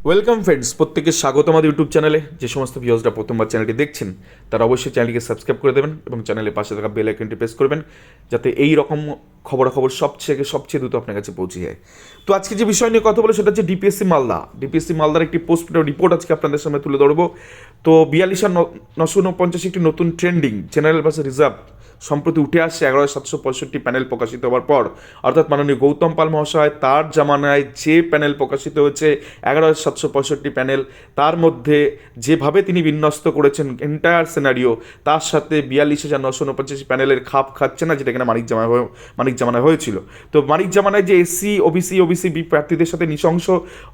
Welcome friends, প্রত্যেকে স্বাগত আমাদের ইউটিউব চ্যানেলে। যে সমস্ত ভিউয়ার্সরা প্রথমবার চ্যানেলটি দেখছেন তারা অবশ্যই চ্যানেলটিকে সাবস্ক্রাইব করে দেবেন এবং চ্যানেলের পাশে থাকা বেল আইকনটি প্রেস করবেন, যাতে এই রকম খবরাখবর সবচেয়ে দ্রুত আপনার কাছে পৌঁছে যায়। তো আজকে যে বিষয় নিয়ে কথা বলে সেটা হচ্ছে ডিপিএসসি মালদার একটি পোস্ট রিপোর্ট আজকে আপনাদের সামনে তুলে ধরবো। তো 42,949 একটি নতুন ট্রেন্ডিং জেনারেল ভার্সেস রিজার্ভ সম্প্রতি উঠে আসছে 11,765 প্যানেল প্রকাশিত হওয়ার পর, অর্থাৎ মাননীয় গৌতম পাল মহাশয় তার জামানায় যে প্যানেল প্রকাশিত হয়েছে 11,765 প্যানেল, তার মধ্যে যেভাবে তিনি বিন্যস্ত করেছেন এন্টায়ার সিনারিও, তার সাথে 42,949 প্যানেলের খাপ খাচ্ছে না, যেটা কিনা মানিক জামানায় হয়েছিল। তো মানিক জামানায় যে এসসি ওবিসি বি প্রার্থীদের সাথে নৃশংস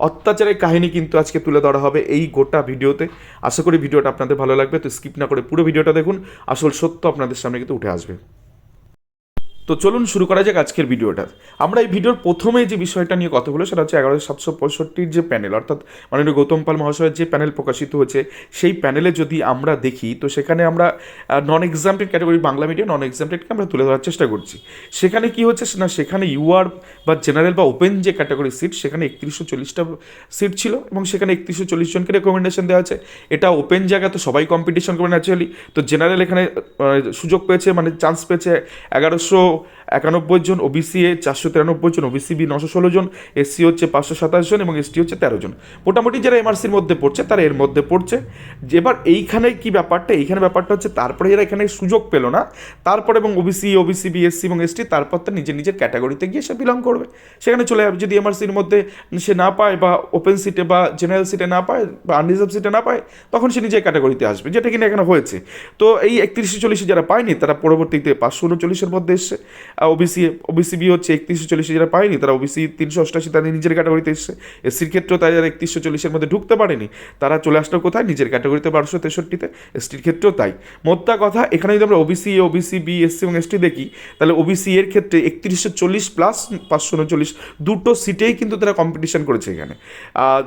অত্যাচারের কাহিনী কিন্তু আজকে তুলে ধরা হবে এই গোটা ভিডিওতে। আশা করি ভিডিওটা আপনাদের ভালো লাগবে, তো স্কিপ না করে পুরো ভিডিওটা দেখুন, আসল সত্য আপনাদের সামনে কিন্তু উঠে আসবে। তো চলুন শুরু করা যাক আজকের ভিডিওটা। আমরা এই ভিডিওর প্রথমে যে বিষয়টা নিয়ে কথা বলে সেটা হচ্ছে 11,765 যে প্যানেল, অর্থাৎ মাননীয় গৌতম পাল মহাশয়ের যে প্যানেল প্রকাশিত হয়েছে, সেই প্যানেলে যদি আমরা দেখি তো সেখানে আমরা নন এক্সামটেড ক্যাটাগরি বাংলা মিডিয়াম নন এক্সামটেডকে আমরা তুলে ধরার চেষ্টা করছি। সেখানে কি হচ্ছে না, সেখানে ইউআর বা জেনারেল বা ওপেন যে ক্যাটাগরি সিট, সেখানে 3140টা সিট ছিল এবং সেখানে 3140 জনকে রেকমেন্ডেশন দেওয়া আছে। এটা ওপেন জায়গা, তো সবাই কম্পিটিশন করে ন্যাচুরালি। তো জেনারেল এখানে সুযোগ পেয়েছে, মানে চান্স পেয়েছে 1191 জন, ওবিসি 493 জন, ওবিসি বি 916 জন, এসসি হচ্ছে 527 জন এবং এসটি হচ্ছে 13 জন। মোটামুটি যারা এমআরসির মধ্যে পড়ছে তারা এর মধ্যে পড়ছে। এবার এইখানে কি ব্যাপারটা, এইখানে ব্যাপারটা হচ্ছে তারপরে এরা এখানে সুযোগ পেল না, তারপর এবং ওবিসি বি এসসি এবং এসটি, তারপর তার নিজের ক্যাটাগরিতে গিয়ে সে বিলং করবে। সেখানে চলে যাবে, যদি এমআরসির মধ্যে সে না পায় বা ওপেন সিটে বা জেনারেল সিটে না পায় বা আনরিজার্ভ সিটে না পায়, তখন সে নিজের ক্যাটাগরিতে আসবে, যেটা কিনা এখানে হয়েছে। তো এই 3140 যারা পায়নি তারা পরবর্তীতে 539-এর মধ্যে এসছে। ওবিসি বি হচ্ছে 3140 যারা পায়নি তারা ওবিসি 388 তাদের নিজের ক্যাটাগরিতে এসছে। এসসির ক্ষেত্রেও তাই, যারা 3140-এর মধ্যে ঢুকতে পারেনি তারা চলে আসলো কোথায়, নিজের ক্যাটাগরিতে 1263-তে। এসটির ক্ষেত্রেও তাই। মোদ্দা কথা, এখানে যদি আমরা ওবিসি বি এসসি এবং এসটি দেখি, তাহলে ওবিসি এর ক্ষেত্রে 3140 প্লাস 539 দুটো সিটেই কিন্তু তারা কম্পিটিশন করেছে এখানে।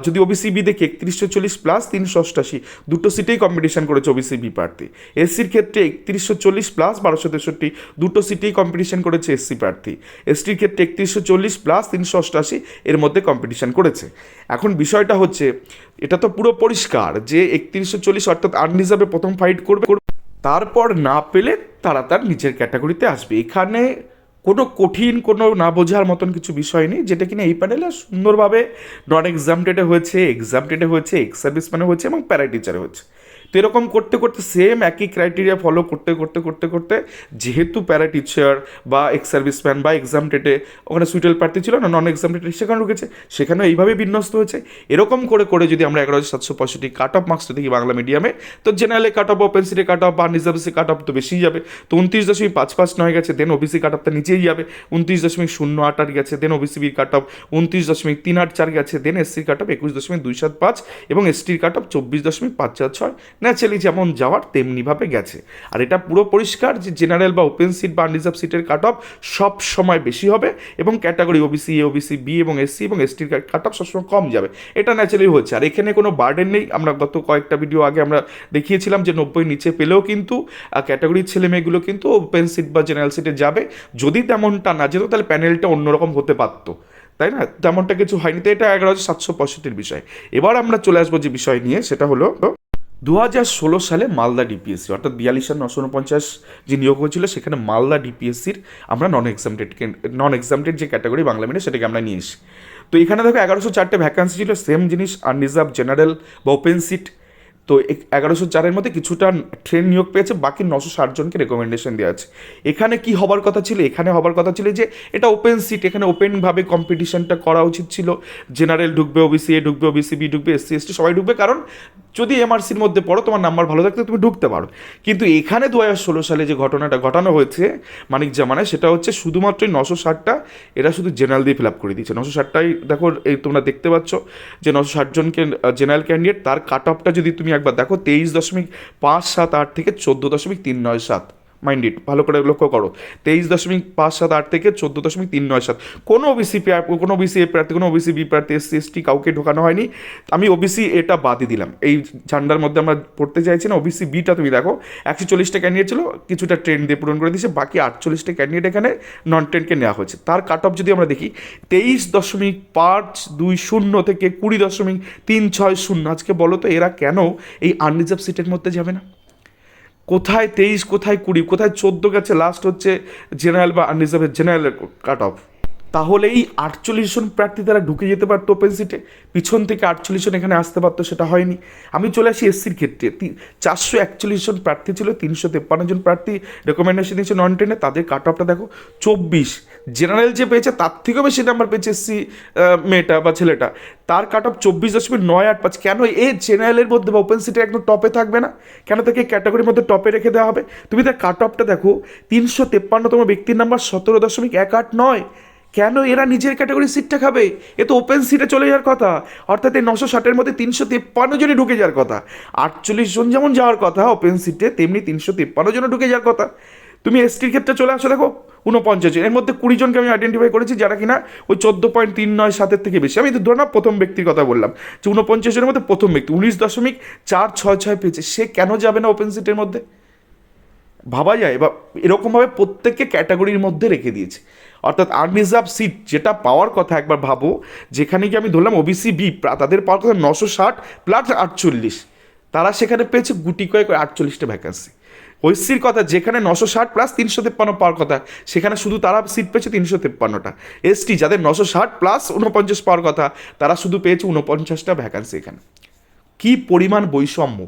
যদি ওবিসি বি দেখি 3140 প্লাস 388 দুটো সিটেই কম্পিটিশন করেছে ওবিসি বি প্রার্থী। এসসির ক্ষেত্রে 3140 প্লাস 1263 দুটো সিটেই কম্পিটিশন করেছে এসসি প্রার্থী। এসটির ক্ষেত্রে 3140 প্লাস 388 এর মধ্যে কম্পিটিশন করেছে। এখন বিষয়টা হচ্ছে, এটা তো পুরো পরিষ্কার যে 3140 অর্থাৎ আনরিজার্ভে প্রথম ফাইট করবে, তারপর না পেলে তারা তার নিজের ক্যাটাগরিতে আসবে। এখানে কোনো কঠিন, কোনো না বোঝার মতন কিছু বিষয় নেই, যেটা কিনা এই প্যানেলে সুন্দরভাবে নন এক্সামটেডে হয়েছে, এক্সামটেডে হয়েছে, এক্স সার্ভিস মানে হয়েছে এবং প্যারা টিচারে হয়েছে। তো এরকম করতে করতে সেম একই ক্রাইটেরিয়া ফলো করতে যেহেতু প্যারা টিচার বা এক্স সার্ভিসম্যান বা এক্সামটেডে ওখানে সুইটেল প্রার্থী ছিল না, নন এক্সামটেডে সেখানে ঢুকেছে, সেখানেও এইভাবে বিন্যস্ত হয়েছে। এরকম করে যদি আমরা 11,765 কাট অফ মার্কসটা দেখি বাংলা মিডিয়ামে, তো জেনারেলে কাট অফ, ওপেন সিটে কাট অফ বা রিজার্ভসি কাট অফ তো বেশিই যাবে। তো 29.55 গেছে, দেন ওবিসি কাট অফটা নিচেই যাবে, 29.08 গেছে, দেন ওবিসি বির কাট অফ 29.384 গেছে, দেন এসসির কাট অফ 21.275 এবং এসটির কাট অফ 24.546। ন্যাচারালি যেমন যাওয়ার তেমনিভাবে গেছে। আর এটা পুরো পরিষ্কার যে জেনারেল বা ওপেন সিট বা আনরিজার্ভ সিটের কাট অফ সব সময় বেশি হবে এবং category OBC A, OBC B এবং এসসি এবং এসটির কাট অফ সবসময় কম যাবে। এটা ন্যাচারালি হচ্ছে। আর এখানে কোনো বার্ডেন নেই। আমরা গত কয়েকটা ভিডিও আগে আমরা দেখিয়েছিলাম যে 90 নিচে পেলেও কিন্তু ক্যাটাগরির ছেলেমেয়েগুলো কিন্তু ওপেন সিট বা জেনারেল সিটে যাবে। যদি তেমনটা না যেত তাহলে প্যানেলটা অন্যরকম হতে পারতো, তাই না? তেমনটা কিছু হয়নি। তো এটা 11,765 বিষয়। এবার আমরা চলে আসবো যে বিষয় নিয়ে, সেটা হলো 2016 সালে মালদা ডিপিএসসি, অর্থাৎ 42,949 যে নিয়োগ হয়েছিল, সেখানে মালদা ডিপিএসসির আমরা নন এক্সামটেড যে ক্যাটাগরি বাংলা মিডিয়াম সেটাকে আমরা নিয়ে এসি। তো এখানে দেখো 1104টে ভ্যাকান্সি ছিল, সেম জিনিস আনরিজার্ভ, জেনারেল বা ওপেন সিট। তো 1104-এর মধ্যে কিছুটা ট্রেন নিয়োগ পেয়েছে, বাকি 960 জনকে রেকমেন্ডেশন দেওয়া আছে। এখানে কি হবার কথা ছিল, এখানে হবার কথা ছিল যে এটা ওপেন সিট, এখানে ওপেনভাবে কম্পিটিশনটা করা উচিত ছিল। জেনারেল ঢুকবে, ওবিসি এ ঢুকবে, ওবিসি বি ঢুকবে, এসসি এসটি সবাই ঢুকবে, কারণ যদি এমআরসির মধ্যে পড়ো, তোমার নাম্বার ভালো থাকলে তুমি ঢুকতে পারো। কিন্তু এখানে 2016 সালে যে ঘটনাটা ঘটানো হয়েছে মানিক জামানায়, সেটা হচ্ছে শুধুমাত্র 960টা এরা শুধু জেনারেল দিয়ে ফিল আপ করে দিয়েছে। 960টাই দেখো, এই তোমরা দেখতে পাচ্ছ যে 960 জনকে জেনারেল ক্যান্ডিডেট, তার কাট অফটা যদি তুমি একবার দেখো 23.578 থেকে 14.397, মাইন্ডেড, ভালো করে লক্ষ্য করো, 23.57 থেকে 14.397। কোনো ওবিসি এ প্রার্থী, কোনো ওবিসি বি প্রার্থী, এসসি এসটি কাউকে ঢোকানো হয়নি। আমি ওবিসি এটা বাদই দিলাম, এই ঝান্ডার মধ্যে আমরা পড়তে চাইছি না। ওবিসি বিটা তুমি দেখো 140টা ক্যান্ডিডেট ছিল, কিছুটা ট্রেন দিয়ে পূরণ করে দিয়েছে, বাকি 48টা ক্যান্ডিডেট এখানে নন ট্রেনকে নেওয়া হয়েছে। তার কাট অফ যদি আমরা দেখি 23.520 থেকে 20.360। আজকে বলো তো এরা কেন এই আনরিজার্ভ সিটের মধ্যে যাবে না? কোথায় 23, কোথায় 20, কোথায় 14 গেছে, লাস্ট হচ্ছে জেনারেল বা আনরিজার্ভের জেনারেলের কাট অফ। তাহলে এই 48 জন প্রার্থী তারা ঢুকে যেতে পারতো ওপেন সিটে, পিছন থেকে 48 জন এখানে আসতে পারতো, সেটা হয়নি। আমি চলে আসি এসসির ক্ষেত্রে, 441 জন প্রার্থী ছিল, 353 জন প্রার্থী রেকমেন্ডেশন দিয়েছে নন টেনে, তাদের কাট অফটা দেখো 24। জেনারেল যে পেয়েছে তার থেকেও বেশি নাম্বার পেয়েছে এসসি মেয়েটা বা ছেলেটা, তার কাট অফ 24.985। কেন এ জেনারেলের মধ্যে বা ওপেন সিটে একদম টপে থাকবে না? কেন তাকে ক্যাটাগরির মধ্যে টপে রেখে দেওয়া হবে? তুমি তার কাট অফটা দেখো, 353তম ব্যক্তির নাম্বার 17.189। কেন এরা নিজের ক্যাটাগরির সিটটা খাবে? এ তো ওপেন সিটে চলে যাওয়ার কথা, অর্থাৎ এই 960-এর মধ্যে 353 জনই ঢুকে যাওয়ার কথা। 48 জন যেমন যাওয়ার কথা ওপেন সিটে, তেমনি 353 জনও ঢুকে যাওয়ার কথা। তুমি এসটির ক্ষেত্রে চলে আসো, দেখো 49 জন, এর মধ্যে 20 জনকে আমি আইডেন্টিফাই করেছি যারা কিনা ওই 14.397 থেকে বেশি। আমি তো ধরো না প্রথম ব্যক্তির কথা বললাম, যে 49 জনের মধ্যে প্রথম ব্যক্তি 19.466 পেয়েছে, সে কেন যাবে না ওপেন সিটের মধ্যে? ভাবা যায়? বা এরকমভাবে প্রত্যেককে ক্যাটাগরির মধ্যে রেখে দিয়েছে, অর্থাৎ আনরিজার্ভ সিট যেটা পাওয়ার কথা, একবার ভাবো, যেখানে কি আমি ধরলাম ওবিসি বি তাদের পাওয়ার কথা 960 প্লাস 48, তারা সেখানে পেয়েছে গুটি কয়েক 48টা ভ্যাকান্সি। ওইসির কথা যেখানে 960 প্লাস 353 পাওয়ার কথা, সেখানে শুধু তারা সিট পেয়েছে 353টা। এসটি যাদের 960 প্লাস 49 পাওয়ার কথা, তারা শুধু পেয়েছে 49টা ভ্যাকান্সি। এখানে কি পরিমাণ বৈষম্য!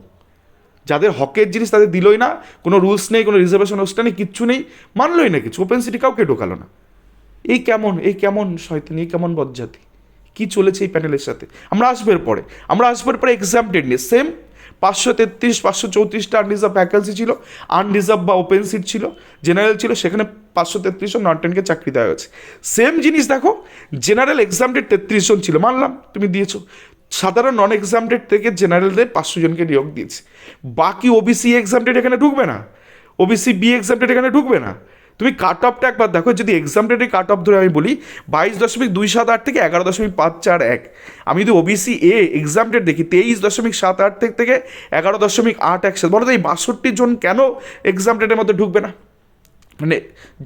যাদের হকের জিনিস তাদের দিলই না, কোনো রুলস নেই, কোনো রিজার্ভেশন অনুষ্ঠান নেই, কিচ্ছু নেই, মানলই না কিছু, ওপেন সিটি কাউকে ঢোকালো না। এই কেমন শয়তানি, এই কেমন বজ্জাতি, কি চলেছে এই প্যানেলের সাথে? আমরা আসবার পরে এক্সামটেড নিয়ে সেম 533, 534টা আনরিজার্ভ ভ্যাকান্সি ছিল, আনরিজার্ভ বা ওপেন সিট ছিল, জেনারেল ছিল, সেখানে 533 জন নন টেনকে চাকরি দেওয়া হয়েছে। সেম জিনিস দেখো, জেনারেল এক্সামটেড 33 জন ছিল, মানলাম তুমি দিয়েছো, সাধারণ নন এক্সামটেড থেকে জেনারেলদের 500 জনকে নিয়োগ দিয়েছে। বাকি ওবিসি এক্সামটেড এখানে ঢুকবে না, ওবিসি বি এক্সামটেড এখানে ঢুকবে না। তুমি কাট অফটা একবার দেখো, যদি এক্সামটেডের কাট অফ ধরে আমি বলি 22.278 থেকে 11.541, আমি যদি ওবিসি এ এক্সামটেড দেখি 23.78 থেকে 11.817, বলো তো এই 62 জন কেন এক্সামটেডের মধ্যে ঢুকবে না? মানে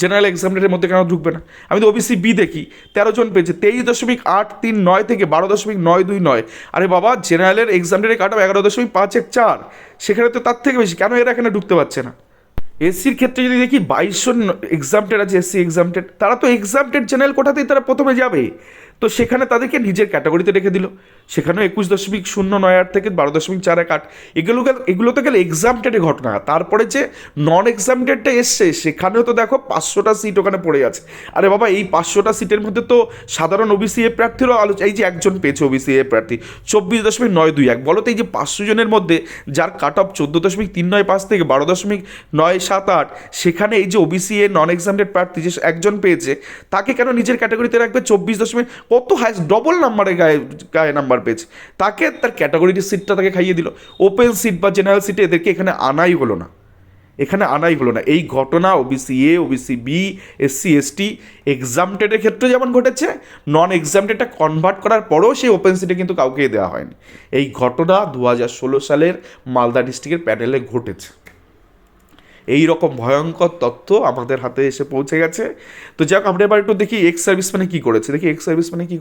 জেনারেল এক্সামটেডের মধ্যে কেন ঢুকবে না? আমি তো ওবিসি বি দেখি 13 জন পেয়েছে 23.839 থেকে 12.929। আরে বাবা, জেনারেলের এক্সামটেডের কাট অফ 11.514, সেখানে তো তার থেকে বেশি, কেন এরা এখানে ঢুকতে পারছে না? এসসির ক্ষেত্রে যদি দেখি 22 জন এক্সামটেড আছে, এসসি এক্সামটেড, তারা তো এক্সামটেড জেনারেল কোটাতেই তারা প্রথমে যাবে, তো সেখানে তাদেরকে নিজের ক্যাটাগরিতে রেখে দিল। সেখানেও 21.098 থেকে 12.418, এগুলো তো গেলে এক্সামটেডের ঘটনা। তারপরে যে নন এক্সামটেডটা এসছে, সেখানেও তো দেখো 500টা সিট ওখানে পড়ে আছে। আরে বাবা, এই 500টা সিটের মধ্যে তো সাধারণ ওবিসি এ প্রার্থীরও এই যে একজন পেয়েছে ওবিসি এ প্রার্থী 24.921, বলো তো এই যে 500 জনের মধ্যে যার কাট অফ 14.395 থেকে 12.978, সেখানে এই যে ওবিসি এ নন এক্সামটেড প্রার্থী যে একজন পেয়েছে, তাকে কেন নিজের ক্যাটাগরিতে রাখবে? 24. কত হাইস্ট ডবল নাম্বারে গায়ে নাম্বার পেয়েছে, তাকে তার ক্যাটাগরির সিটটা তাকে খাইয়ে দিল। ওপেন সিট বা জেনারেল সিটে এদেরকে এখানে আনাই হলো না। এই ঘটনা OBC A, OBC B, SC ST এক্সামটেডের ক্ষেত্রে যেমন ঘটেছে, নন এক্সামটেডটা কনভার্ট করার পরেও সেই ওপেন সিটে কিন্তু কাউকে দেওয়া হয়নি। এই ঘটনা 2016 সালের মালদা ডিস্ট্রিক্টের প্যানেলে ঘটেছে। এই রকম ভয়ঙ্কর তথ্য আমাদের হাতে এসে পৌঁছে গেছে। তো যাক, আমরা এবার একটু দেখি এক্স সার্ভিসম্যানে কী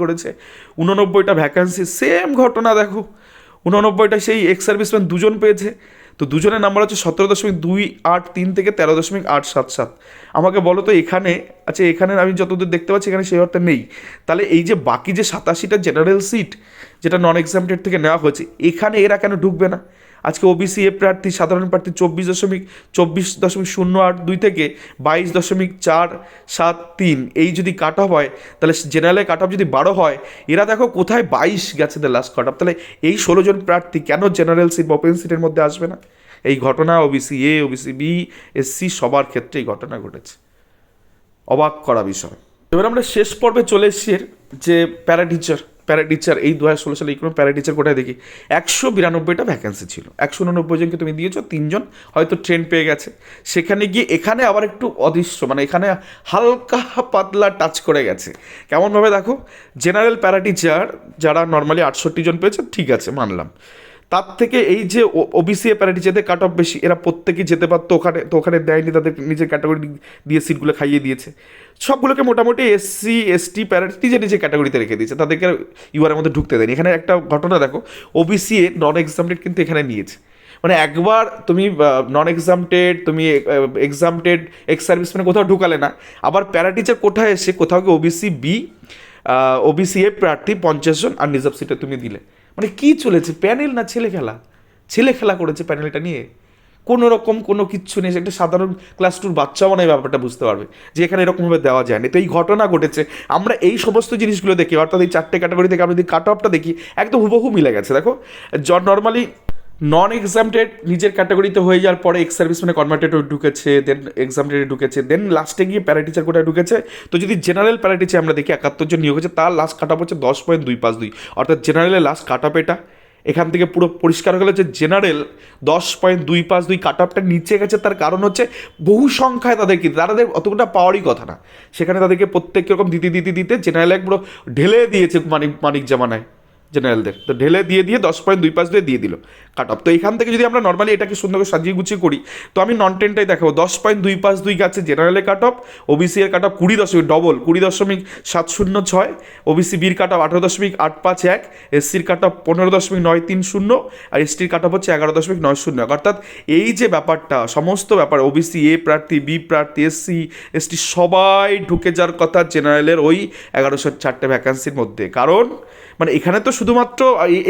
করেছে। 89টা ভ্যাকান্সি, সেম ঘটনা দেখো, 89টা সেই এক্স সার্ভিসম্যান 2 জন পেয়েছে। তো দুজনের নাম্বার হচ্ছে 17.283 থেকে 13.877। আমাকে বলো তো এখানে, আচ্ছা এখানে আমি যতদূর দেখতে পাচ্ছি এখানে সেই অর্থে নেই, তাহলে এই যে বাকি যে 87টা জেনারেল সিট যেটা নন এক্সামটেড থেকে নেওয়া হয়েছে, এখানে এরা কেন ঢুকবে না? আজকে ওবিসি এ প্রার্থী, সাধারণ প্রার্থী 24.2 থেকে 22.473, এই যদি কাট অফ হয়, তাহলে জেনারেলের কাট অফ যদি 12 হয়, এরা দেখো কোথায় 22 গেছে লাস্ট কাট অফ। তাহলে এই 16 জন প্রার্থী কেন জেনারেল সিট বা ওপেন সিটের মধ্যে আসবে না? এই ঘটনা OBC A, OBC B, SC সবার ক্ষেত্রে এই ঘটনা ঘটেছে। অবাক করা বিষয়। এবার আমরা শেষ পর্বে চলে এসেছি যে প্যারা টিচার, প্যারা টিচার এই 2016 সালে এই কোনো প্যারা টিচার কোটায় দেখি 192টা ভ্যাকেন্সি ছিল, 189 জনকে তুমি দিয়েছো, 3জন হয়তো ট্রেন পেয়ে গেছে। সেখানে গিয়ে এখানে আবার একটু অদৃশ্য, মানে এখানে হালকা পাতলা টাচ করে গেছে। কেমনভাবে দেখো, জেনারেল প্যারা টিচার যারা নর্মালি 68 জন পেয়েছে, ঠিক আছে মানলাম, তার থেকে এই যে ওবিসি প্যারা টিচারদের কাট অফ বেশি, এরা প্রত্যেকেই যেতে পারতো ওখানে, তো ওখানে দেয়নি, তাদের নিজের ক্যাটাগরি দিয়ে সিটগুলো খাইয়ে দিয়েছে। সবগুলোকে মোটামুটি এসসি এসটি প্যারা টিচার নিজের ক্যাটাগরিতে রেখে দিয়েছে, তাদেরকে ইউআরের মধ্যে ঢুকতে দেয়নি। এখানে একটা ঘটনা দেখো, ওবিসি নন এক্সামটেড কিন্তু এখানে নিয়েছে, মানে একবার তুমি নন এক্সামটেড, তুমি এক্সামটেড, এক্স সার্ভিসম্যানে কোথাও ঢুকালে না, আবার প্যারা টিচার কোথায় এসে কোথাও কি ওবিসি বি, ওবিসি এ প্রার্থী 50 জন আর রিজার্ভ সিটে তুমি দিলে। মানে কি চলেছে, প্যানেল না ছেলে খেলা, ছেলে খেলা করেছে প্যানেলটা নিয়ে, কোনো রকম কোনো কিচ্ছু নেই। একটা সাধারণ ক্লাস 2 বাচ্চাও মানে ব্যাপারটা বুঝতে পারবে যে এখানে এরকমভাবে দেওয়া যায়নি। তো এই ঘটনা ঘটেছে, আমরা এই সমস্ত জিনিসগুলো দেখি, অর্থাৎ এই 4টে ক্যাটাগরি থেকে আমরা যদি কাট অফটা দেখি, একদম হুবহু মিলে গেছে। দেখো নর্মালি নন এক্সামটেড নিজের ক্যাটাগরিতে হয়ে যাওয়ার পরে এক্স সার্ভিসম্যানে কনভার্টেড ঢুকেছে, দেন এক্সামটেডে ঢুকেছে, দেন লাস্টে গিয়ে প্যারা টিচার কোটায় ঢুকেছে। তো যদি জেনারেল প্যারা টিচার আমরা দেখি 71 জন নিয়োগ হয়েছে, তার লাস্ট কাট অফ হচ্ছে 10.252, অর্থাৎ জেনারেলের লাস্ট কাট অফ এটা। এখান থেকে পুরো পরিষ্কার হয়ে গেল যে জেনারেল 10.252 কাট অফটা নিচে গেছে। তার কারণ হচ্ছে বহু সংখ্যায় তাদেরকে, তাদের অতটা পাওয়ারই কথা না, সেখানে তাদেরকে প্রত্যেক রকম দিতে জেনারেল এক পুরো ঢেলে দিয়েছে মানিক জামানায় জেনারেলদের, তো ঢেলে দিয়ে 10.252 দিয়ে দিল কাট অফ। তো এখান থেকে যদি আমরা নর্মালি এটাকে সুন্দর করে সাজিয়ে গুছিয়ে করি, তো আমি নন টেনটাই দেখাবো। 10.252 গেছে জেনারেলের কাট অফ, ওবিসি এর কাট অফ 20.706, ওবিসি বির কাট অফ 18.851, এসসির কাট অফ 15.930, আর এসটির কাট অফ হচ্ছে 11.901। অর্থাৎ এই যে ব্যাপারটা, সমস্ত ব্যাপার ওবিসি এ প্রার্থী, বি প্রার্থী, এসসি এসটি সবাই ঢুকে যাওয়ার কথা জেনারেলের ওই 1104টে ভ্যাকান্সির মধ্যে। কারণ মানে এখানে তো শুধুমাত্র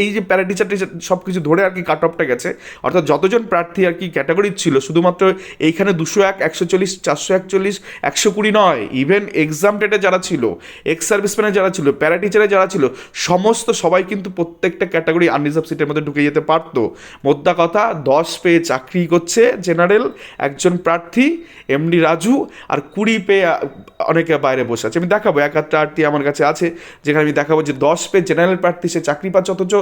এই যে প্যারা টিচার সব কিছু ধরে আর কি কাট অফটা গেছে, অর্থাৎ যতজন প্রার্থী আর কি ক্যাটাগরি ছিল, শুধুমাত্র এইখানে 201, 140, 441, 120 নয়, ইভেন এক্সামটেডে যারা ছিল, এক্স সার্ভিসম্যানে যারা ছিল, প্যারা টিচারে যারা ছিল, সমস্ত সবাই কিন্তু প্রত্যেকটা ক্যাটাগরি আনরিজার্ভ সিটের মধ্যে ঢুকে যেতে পারতো। মোদ্দা কথা 10 পেয়ে চাকরি করছে জেনারেল একজন প্রার্থী এমডি রাজু, আর 20 পেয়ে অনেকে বাইরে বসে আছে। আমি দেখাবো 1-8টি আমার কাছে আছে, যেখানে আমি দেখাবো যে 10 পেয়ে জেনারেল প্রার্থী সে চাকরি পাচ্ছে, অথচ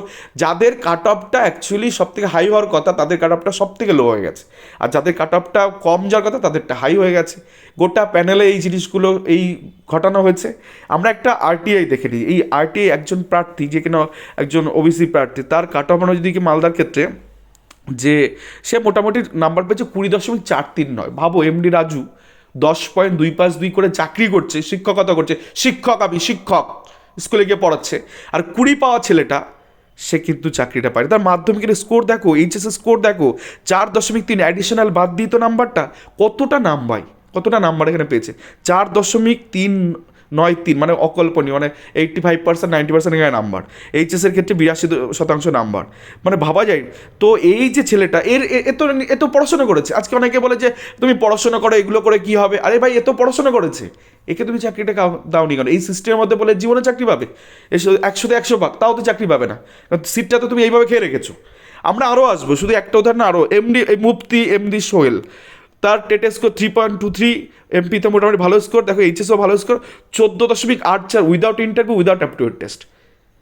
যাদের কাট অফটা অ্যাকচুয়ালি সব থেকে হাই হওয়ার কথা, তাদের কাট অফটা সব থেকে লো হয়ে গেছে, আর যাদের কাট অফটা কম যাওয়ার কথা তাদেরটা হাই হয়ে গেছে। গোটা প্যানেলে এই জিনিসগুলো এই ঘটানো হয়েছে। আমরা একটা আরটিআই দেখে নিই। এই আরটিআই একজন প্রার্থী, যে কিনা একজন ওবিসি প্রার্থী, তার কাট অফ মানে যদি কি মালদার ক্ষেত্রে যে সে মোটামুটি নাম্বার পেয়েছে 20.439। ভাবো এমডি রাজু 10.252 করে চাকরি করছে, শিক্ষকতা করছে, শিক্ষক স্কুলে গিয়ে পড়াচ্ছে, আর 20 পাওয়া ছেলেটা সে কিন্তু চাকরিটা পায়। তার মাধ্যমিকের স্কোর দেখো, এইচএসের স্কোর দেখো, 4.3 অ্যাডিশনাল বাদ দিয়ে তো নাম্বারটা কতটা নাম্বার এখানে পেয়েছে, 4.393, মানে অকল্পনীয়, মানে 85%, 90% এখানে নাম্বার। এইচএসের ক্ষেত্রে 82% নাম্বার, মানে ভাবা যায়। তো এই যে ছেলেটা এত পড়াশোনা করেছে, আজকে অনেকে বলে যে তুমি পড়াশোনা করো, এগুলো করে কি হবে, আরে ভাই এত পড়াশোনা করেছে, একে তুমি চাকরিটা দাওনি কেন? এই সিস্টেমের মধ্যে বলে জীবনে চাকরি পাবে, 100 ভাগ, তাও তো চাকরি পাবে না, কারণ সিটটা তো তুমি এইভাবে খেয়ে রেখেছো। আমরা আরও আসবো, শুধু একটা উদাহরণ আরও, মুফতি এমডি সোহেল, তার টেট স্কোর 3.23, এমপিতে মোটামুটি ভালো স্কোর, দেখো এইচএসও ভালো score 14.84, without interview, without aptitude test.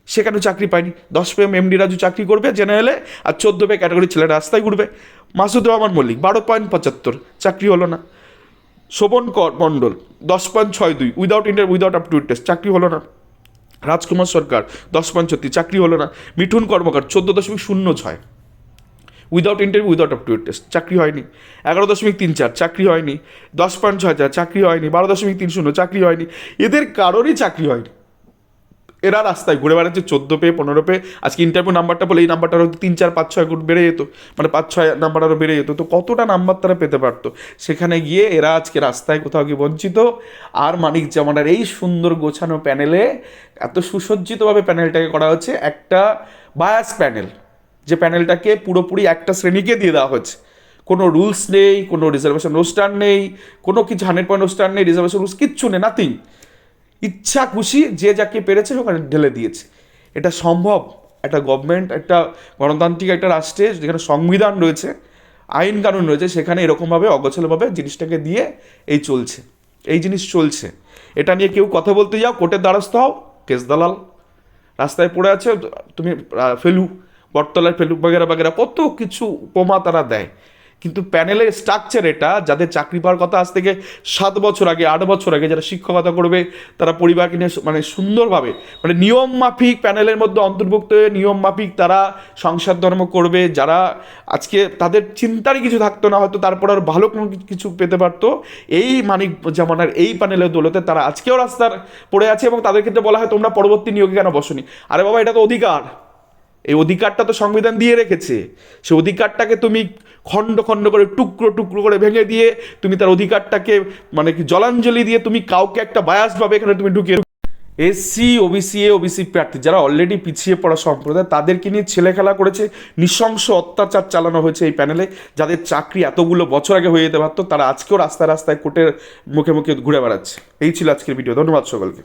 সেখানে চাকরি পায়নি। 10 পে এমডি রাজু চাকরি করবে জেনারেলে, আর 14 পে ক্যাটাগরির ছেলেরা রাস্তায় ঘুরবে। মাসুদ রহমান মল্লিক 12.75, চাকরি হলো না। শোভন মণ্ডল 10.62, without interview, without aptitude test, চাকরি হলো না। রাজকুমার সরকার 10.36, চাকরি হলো না। মিঠুন কর্মকার 14.06, without interview, without aptitude test, চাকরি হয়নি। 11.34, চাকরি হয়নি। 10.64, চাকরি হয়নি। 12.30, চাকরি হয়নি। এদের কারোরই চাকরি হয়নি। এরা রাস্তায় ঘুরে বেড়াচ্ছে 14 পে 15 পে। আজকে ইন্টারভিউ নাম্বারটা বলে এই নাম্বারটা আরও 3, 4, 5, 6 গুণ বেড়ে যেত, মানে 5, 6 নাম্বার আরও বেড়ে যেত। তো কতটা নাম্বার তারা পেতে পারতো, সেখানে গিয়ে এরা আজকে রাস্তায় কোথাও গিয়ে বঞ্চিত। আর মানিক জামানার এই সুন্দর গোছানো প্যানেলে, এত সুসজ্জিতভাবে প্যানেলটাকে করা হচ্ছে, একটা বায়াস প্যানেল, যে প্যানেলটাকে পুরোপুরি একটা শ্রেণীকে দিয়ে দেওয়া হচ্ছে। কোনো রুলস নেই, কোনো রিজার্ভেশন রোস্টার নেই, কোনো কিছু 100% রোস্টার নেই, রিজার্ভেশন রুলস কিচ্ছু নেই, নাথিং। ইচ্ছা খুশি যে যাকে পেরেছে ওখানে ঢেলে দিয়েছে। এটা সম্ভব? একটা গভর্নমেন্ট, একটা গণতান্ত্রিক একটা রাষ্ট্রে যেখানে সংবিধান রয়েছে, আইন কানুন রয়েছে, সেখানে এরকমভাবে অগোছালোভাবে জিনিসটাকে দিয়ে এই জিনিস চলছে। এটা নিয়ে কেউ কথা বলতে যাও, কোর্টের দ্বারস্থ হও, কেস দালাল। রাস্তায় পড়ে আছে, তুমি ফেলু, বটতলার ফেলু বাগেরা বাগেরা কত কিছু উপমা তারা দেয়। কিন্তু প্যানেলের স্ট্রাকচার এটা, যাদের চাকরি পাওয়ার কথা আজ থেকে 7 বছর আগে 8 বছর আগে, যারা শিক্ষকতা করবে, তারা পরিবারকে নিয়ে মানে সুন্দরভাবে মানে নিয়ম মাফিক প্যানেলের মধ্যে অন্তর্ভুক্ত হয়ে নিয়ম মাফিক তারা সংসার ধর্ম করবে, যারা আজকে তাদের চিন্তারই কিছু থাকতো না, হয়তো তারপর আর ভালো কোনো কিছু পেতে পারতো, এই মানিক জামানার এই প্যানেলের দৌলতে তারা আজকেও রাস্তার পড়ে আছে। এবং তাদের ক্ষেত্রে বলা হয় তোমরা পরবর্তী নিয়োগে কেন বসনি? আরে বাবা, এটা তো অধিকার, এই অধিকারটা তো সংবিধান দিয়ে রেখেছে। সেই অধিকারটাকে তুমি খণ্ড খণ্ড করে টুকরো টুকরো করে ভেঙে দিয়ে তুমি তার অধিকারটাকে মানে কি জলাঞ্জলি দিয়ে তুমি কাউকে একটা বায়াসভাবে এখানে তুমি ঢুকিয়ে, এসসি ওবিসি ওবিসি প্রার্থী যারা অলরেডি পিছিয়ে পড়া সম্প্রদায়, তাদেরকে নিয়ে ছেলে খেলা করেছে, নৃশংস অত্যাচার চালানো হয়েছে এই প্যানেলে। যাদের চাকরি এতগুলো বছর আগে হয়ে যেতে পারতো, তারা আজকেও রাস্তায় রাস্তায় কোর্টের মুখে মুখে ঘুরে বেড়াচ্ছে। এই ছিল আজকের ভিডিও, ধন্যবাদ সকলকে।